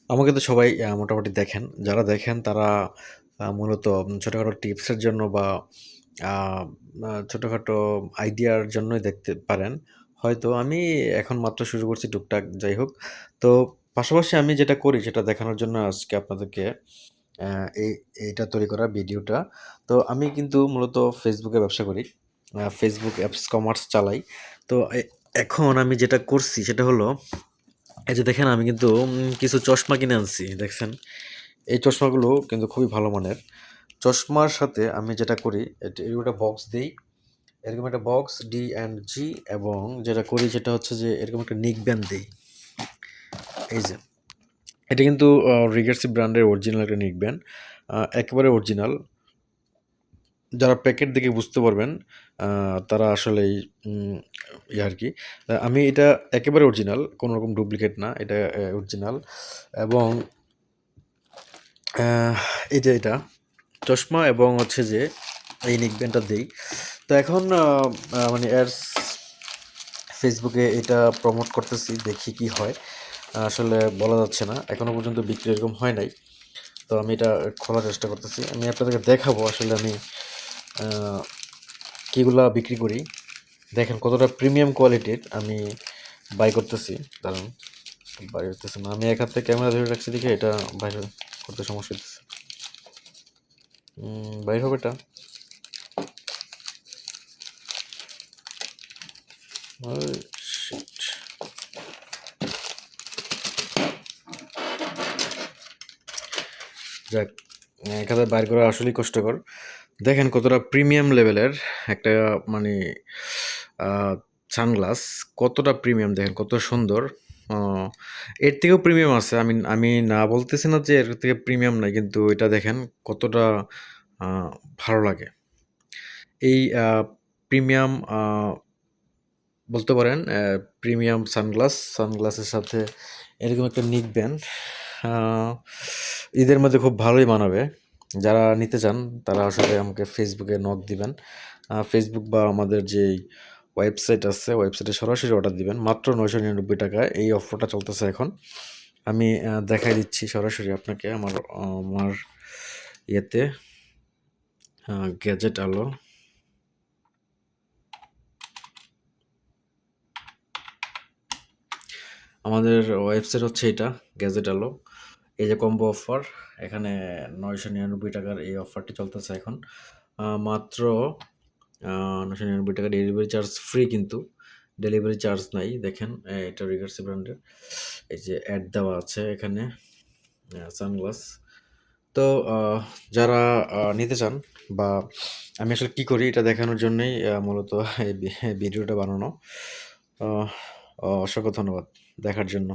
আমাকে তো সবাই মোটামুটি দেখেন। যারা দেখেন তারা মূলত ছোটখাটো টিপসের জন্য বা আ আ ছোটখাটো আইডিয়ার জন্যই দেখতে পারেন। হয়তো আমি এখন মাত্র শুরু করছি টুকটাক যাই হোক। তো পাশাপাশি আমি যেটা করি সেটা দেখানোর জন্য আজকে আপনাদেরকে অ্যা এই এইটা তৈরি করা ভিডিওটা। তো আমি কিন্তু মূলত Facebook এ ব্যবসা করি। Facebook অ্যাপস কমার্স চালাই। তো এখন আমি যেটা করছি সেটা হলো এই যে দেখেন আমি কিন্তু কিছু চশমা কিনে আনছি দেখছেন? এই চশমাগুলো কিন্তু খুবই ভালো মানের। চশমার সাথে আমি যেটা করি এরকম একটা বক্স দেই। এরকম একটা বক্স D&G এবং যেটা করি সেটা হচ্ছে যে এরকম একটা নেক ব্যান্ড দেই। এই যে এটা কিন্তু রিগার্সি ব্র্যান্ডের অরিজিনাল একটা নেক ব্যান্ড। একেবারে অরিজিনাল। যারা প্যাকেট দেখে বুঝতে পারবেন তারা আসলেই আরকি। আমি এটা একেবারে অরিজিনাল, কোনো রকম ডুপ্লিকেট না। এটা অরিজিনাল এবং অ্যাহ এই যে এটা চশমা এবং হচ্ছে যে এই নেকব্যান্ডটা দেই। তো এখন মানে অ্যাডস ফেসবুকে এটা প্রমোট করতেছি, দেখি কি হয়। আসলে বলা যাচ্ছে না। এখনো পর্যন্ত বিক্রি এরকম হয় নাই। তো আমি এটা খোলার চেষ্টা করতেছি। আমি আপনাদেরকে দেখাবো আসলে আমি আ কিগুলা বিক্রি করি। দেখেন কতটা প্রিমিয়াম কোয়ালিটির আমি বাই করতেছি। দাঁড়ান, বাইর হইতেছে না। আমি এক হাতে ক্যামেরা ধরে রাখছি দেখে এটা বাইর করতে সমস্যা হইতেছে। বাইর হবে এটা? ওই শিট! যাক, এখানে বাইর করা আসলেই কষ্টকর। দেখেন কতটা প্রিমিয়াম লেভেলের একটা মানে আ সানগ্লাস কতটা প্রিমিয়াম দেখেন কত সুন্দর। অ এর থেকেও প্রিমিয়াম আছে। আমি আমি না বলতেছি না যে এর থেকে প্রিমিয়াম নাই। কিন্তু এটা দেখেন কতটা আ ভালো লাগে। এই প্রিমিয়াম বলতে পারেন প্রিমিয়াম সানগ্লাসের সাথে এরকম একটা নিকবেন। আ ঈদের মধ্যে খুব ভালোই মানাবে। যারা নিতে চান তারা আসলে আমাকে Facebook এ নক দিবেন। Facebook বা আমাদের যেই ওয়েবসাইট আছে, ওয়েবসাইটে সরাসরি অর্ডার দিবেন। মাত্র ৳৯৯৯ এই অফারটা চলতেছে এখন। আমি দেখাই দিচ্ছি সরাসরি আপনাকে আমার ইয়েতে গ্যাজেট আলো। আমাদের ওয়েবসাইট হচ্ছে এটা, গ্যাজেট আলো। এই যে কম্বো অফার, এখানে ৳৯৯৯ এই অফারটি চলতেছে এখন। মাত্র ৳৯৯৯ ডেলিভারি চার্জ ফ্রি কিন্তু। ডেলিভারি চার্জ নাই। দেখেন এটা রিগার্সি ব্র্যান্ডের। এই যে অ্যাড দেওয়া আছে এখানে সানগ্লাস। তো যারা নিতে চান বা আমি আসলে কি করি এটা দেখানোর জন্যই মূলত এই ভিডিওটা বানানো। আহ অসংখ্য ধন্যবাদ দেখার জন্য।